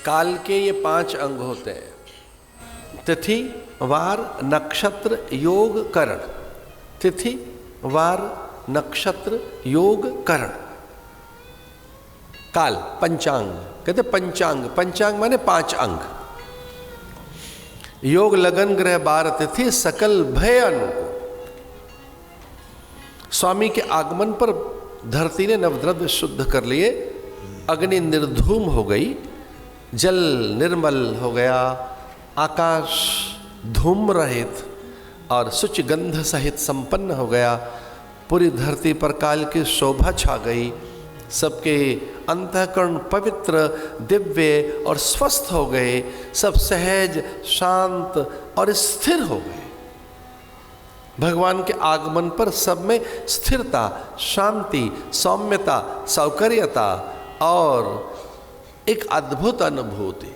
काल के ये 5 अंग होते हैं, तिथि, वार, नक्षत्र, योग, करण। तिथि, वार, नक्षत्र, योग, करण। काल, पंचांग कहते पंचांग। पंचांग माने 5 अंग। योग, लगन, ग्रह, बार, तिथि, सकल भय अनुकूल। स्वामी के आगमन पर धरती ने नवद्रव्य शुद्ध कर लिए, अग्नि निर्धूम हो गई, जल निर्मल हो गया, आकाश धूम रहित और शुचि गंध सहित संपन्न हो गया। पूरी धरती पर काल की शोभा छा गई, सबके अंतःकरण पवित्र, दिव्य और स्वस्थ हो गए, सब सहज, शांत और स्थिर हो गए। भगवान के आगमन पर सब में स्थिरता, शांति, सौम्यता, सौकर्यता और एक अद्भुत अनुभूति,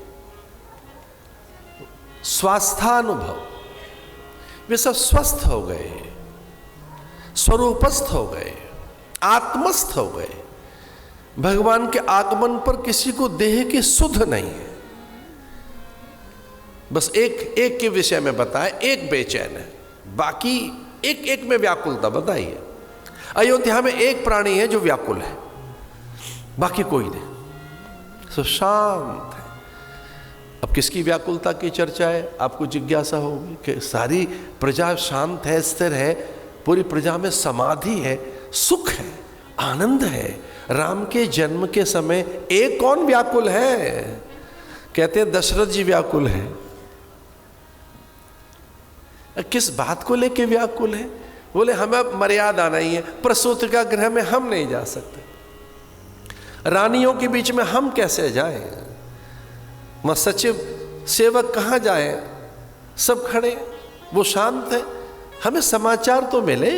स्वास्थानुभव, वे सब स्वस्थ हो गए, स्वरूपस्थ हो गए, आत्मस्थ हो गए। भगवान के आगमन पर किसी को देह की सुध नहीं है। बस एक के विषय में बताए, एक बेचैन है, बाकी एक में व्याकुलता। बताइए, अयोध्या में एक प्राणी है जो व्याकुल है, बाकी कोई नहीं, सो शांत है। अब किसकी व्याकुलता की चर्चा है? आपको जिज्ञासा होगी कि सारी प्रजा शांत है, स्थिर है, पूरी प्रजा में समाधि है, सुख है, आनंद है। राम के जन्म के समय एक कौन व्याकुल है? कहते हैं दशरथ जी व्याकुल है। किस बात को लेके व्याकुल है? बोले हमें मर्यादा नहीं है, प्रसूति का गृह में हम नहीं जा सकते, रानियों के बीच में हम कैसे जाएं, वह सचिव सेवक कहाँ जाए, सब खड़े, वो शांत है, हमें समाचार तो मिले।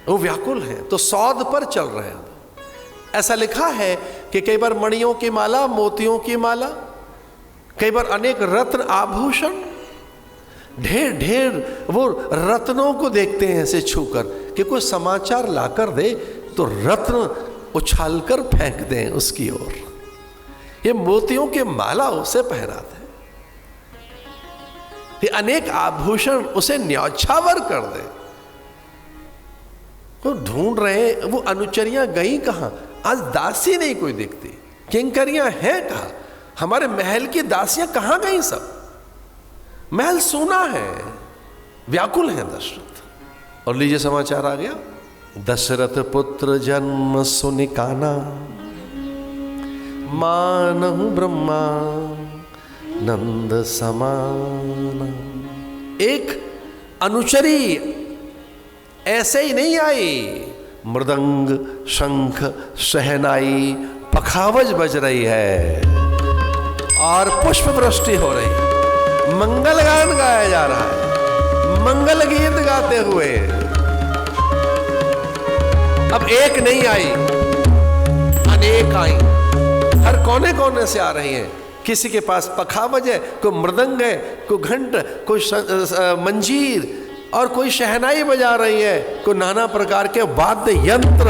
वो व्याकुल है तो सौद पर चल रहे हैं। ऐसा लिखा है कि कई बार मणियों की माला, मोतियों की माला, कई बार अनेक रत्न आभूषण, ढेर ढेर वो रत्नों को देखते हैं ऐसे छूकर कि कोई समाचार लाकर दे तो रत्न उछालकर फेंक दें उसकी ओर। ये मोतियों के माला उसे पहनाते हैं, ये अनेक आभूषण उसे न्यौछावर कर दे। वो ढूंढ रहे, वो अनुचरियां गई कहां? आज दासी नहीं कोई दिखती, किंकरियां हैं कहां? हमारे महल की दासियां कहां गई? सब महल सूना है, व्याकुल है दशरथ। और लीजिए समाचार आ गया, दशरथ पुत्र जन्म सुनि काना, मानहु ब्रह्मा नंद समान। एक अनुचरी ऐसे ही नहीं आई, मृदंग, शंख, शहनाई, पखावज बज रही है और पुष्प वृष्टि हो रही, मंगल गान गाया जा रहा है, मंगल गीत गाते हुए। अब एक नहीं आई, अनेक आई, हर कोने कोने से आ रही हैं। किसी के पास पखावज है, कोई मृदंग है, कोई घंट, कोई मंजीर और कोई शहनाई बजा रही है, कोई नाना प्रकार के वाद्य यंत्र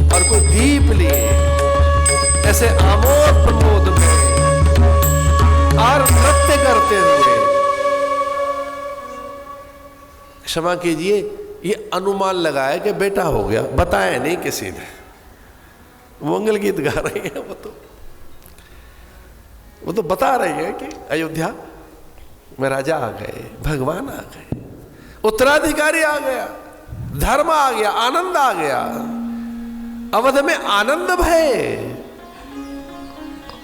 और कोई दीप लिए, ऐसे आमोद प्रमोद में और नृत्य करते हुए। क्षमा कीजिए, ये अनुमान लगाया कि बेटा हो गया, बताया नहीं किसी ने। मंगल गीत गा रही है, वो तो बता रही है कि अयोध्या में राजा आ गए, भगवान आ गए, उत्तराधिकारी आ गया, धर्म आ गया, आनंद आ गया। अवध में आनंद भय,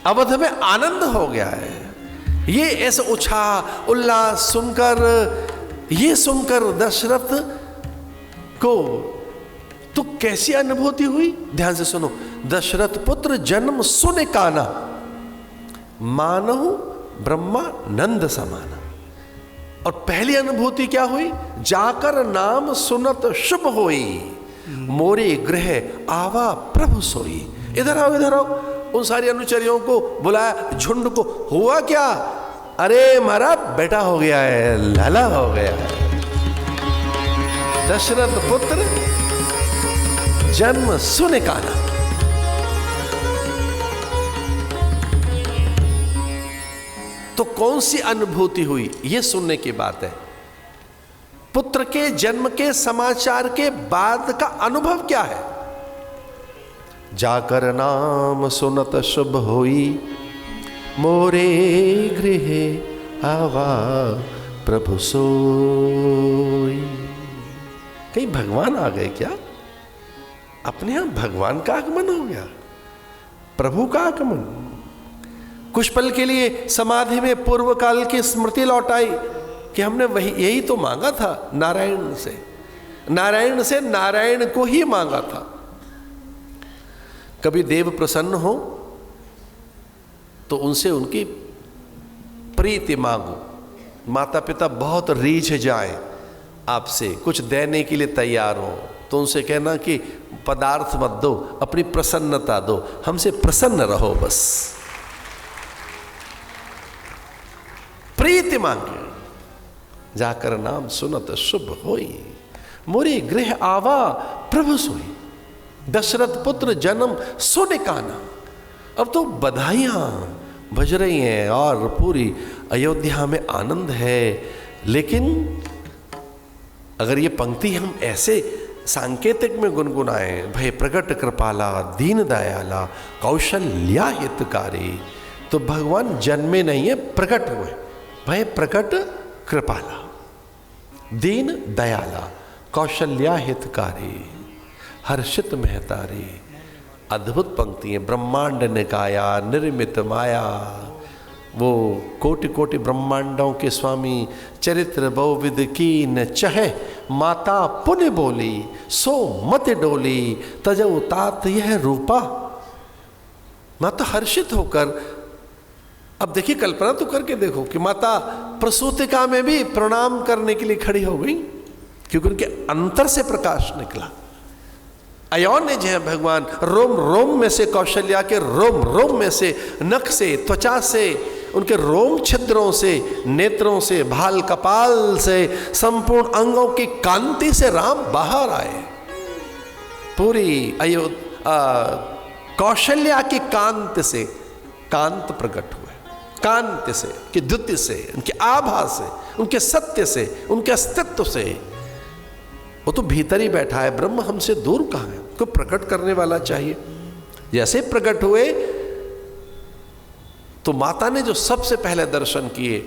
अवध में आनंद हो गया है। ये ऐसा उत्साह उल्लास सुनकर, ये सुनकर दशरथ को तो कैसी अनुभूति हुई? ध्यान से सुनो, दशरथ पुत्र जन्म सुनि काना, मानहु ब्रह्मा नंद समाना। और पहली अनुभूति क्या हुई? जाकर नाम सुनत शुभ होई, मोरे गृह आवा प्रभु सोई। इधर आओ, इधर आओ। उन सारी अनुचरियों को बुलाया, झुंड को। हुआ क्या? अरे हमारा बेटा हो गया है, लाला हो गया है। दशरथ पुत्र जन्म सुनि काना। तो कौन सी अनुभूति हुई, ये सुनने की बात है। पुत्र के जन्म के समाचार के बाद का अनुभव क्या है? जाकर नाम सुनत शुभ होई, मोरे गृह आवा प्रभु सोई। कहीं भगवान आ गए क्या? अपने आप भगवान का आगमन हो गया, प्रभु का आगमन। कुछ पल के लिए समाधि में पूर्व काल की स्मृति लौट आई कि हमने यही तो मांगा था नारायण से, नारायण से नारायण को ही मांगा था। कभी देव प्रसन्न हो तो उनसे उनकी प्रीति मांगो। माता पिता बहुत रीझ जाएं आपसे, कुछ देने के लिए तैयार हो, तो उनसे कहना कि पदार्थ मत दो, अपनी प्रसन्नता दो, हमसे प्रसन्न रहो बस। प्रीति मांगे। जाकर नाम सुनत शुभ होई, मोरे गृह आवा प्रभु सोई। दशरथ पुत्र जन्म सुनिकाना। अब तो बधाइयां बज रही हैं और पूरी अयोध्या में आनंद है। लेकिन अगर ये पंक्ति हम ऐसे सांकेतिक में गुनगुनाए, भय प्रगट कृपाला दीन दयाला कौशल्या हितकारी, तो भगवान जन्मे नहीं है, प्रकट हुए। भय प्रकट कृपाला दीन दयाला कौशल्या हितकारी हर्षित महतारी। अद्भुत पंक्ति है। ब्रह्मांड निकाया निर्मित माया, वो कोटि कोटि ब्रह्मांडों के स्वामी चरित्र बहुविध कीन चहे, माता पुण्य बोली सो मत डोली, तजौ तात यह रूपा। माता हर्षित होकर, अब देखिए कल्पना तो करके देखो कि माता प्रसूतिका में भी प्रणाम करने के लिए खड़ी हो गई, क्योंकि उनके अंतर से प्रकाश निकला। अयोनिज है भगवान, रोम रोम में से, कौशल्या के रोम रोम में से, नख से, त्वचा से, उनके रोम छिद्रों से, नेत्रों से, भाल कपाल से, संपूर्ण अंगों की कांति से राम बाहर आए। पूरी कौशल्या की कांत से कांत प्रकट हुए, कांति से, कि द्युति से, उनके आभा से, उनके सत्य से, उनके अस्तित्व से। वो तो भीतर ही बैठा है, ब्रह्म हमसे दूर कहाँ है? को प्रकट करने वाला चाहिए। जैसे प्रकट हुए तो माता ने जो सबसे पहले दर्शन किए,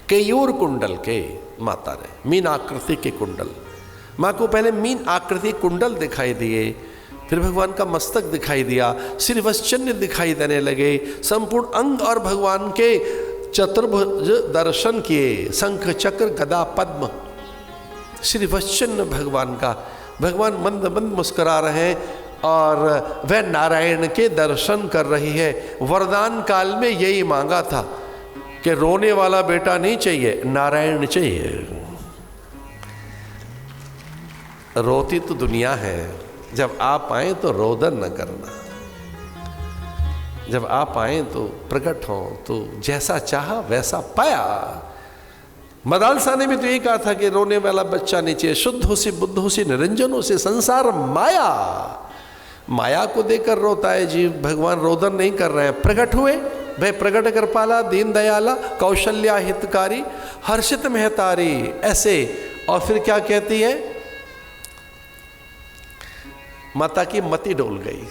केयूर कुंडल के, माता ने मीन आकृति के कुंडल, माँ को पहले मीन आकृति कुंडल दिखाई दिए, फिर भगवान का मस्तक दिखाई दिया, श्रीवत्सचिन्ह दिखाई देने लगे, संपूर्ण अंग और भगवान के चतुर्भुज दर्शन किए, शंख चक्र गदा पद्म, श्रीवत्सचिन्ह भगवान का। भगवान मंद मंद मुस्कुरा रहे हैं और वह नारायण के दर्शन कर रही है। वरदान काल में यही मांगा था कि रोने वाला बेटा नहीं चाहिए, नारायण चाहिए। रोती तो दुनिया है, जब आप आए तो रोदन न करना, जब आप आए तो प्रकट हो, तो जैसा चाहा वैसा पाया। मदालसा ने भी तो यही कहा था कि रोने वाला बच्चा नहीं चाहिए, शुद्ध हो से बुद्ध हो से निरंजन हो से संसार माया, माया को देकर रोता है जीव। भगवान रोदन नहीं कर रहे हैं, प्रकट हुए। वह प्रकट कर पाला दीन दयाला कौशल्या हितकारी हर्षित महतारी, ऐसे। और फिर क्या कहती है? माता की मति डोल गई,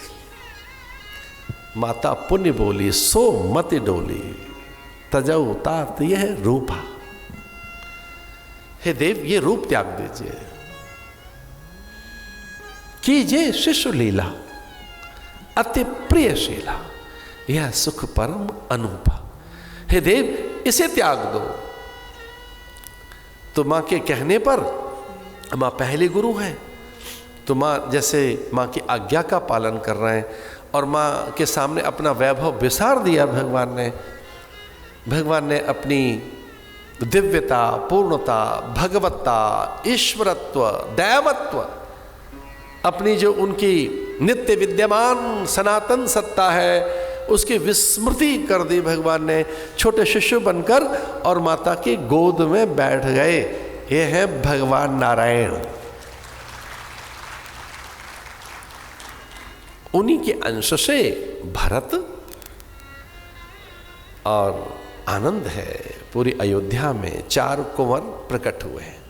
माता पुण्य बोली सो मति डोली, तजौ तात यह रूपा। हे देव, ये रूप त्याग दीजिए, कीजिए शिशु लीला अति प्रियशीला, यह सुख परम अनूपा। हे देव, इसे त्याग दो। तो मां के कहने पर, मां पहली गुरु है, तो मां जैसे मां की आज्ञा का पालन कर रहे हैं और मां के सामने अपना वैभव विसार दिया भगवान ने। भगवान ने अपनी दिव्यता, पूर्णता, भगवत्ता, ईश्वरत्व, दैवत्व, अपनी जो उनकी नित्य विद्यमान सनातन सत्ता है, उसकी विस्मृति कर दी भगवान ने। छोटे शिशु बनकर और माता की गोद में बैठ गए। ये है भगवान नारायण। उन्हीं के अंश से भरत और आनंद है। पूरी अयोध्या में 4 कुंवर प्रकट हुए हैं।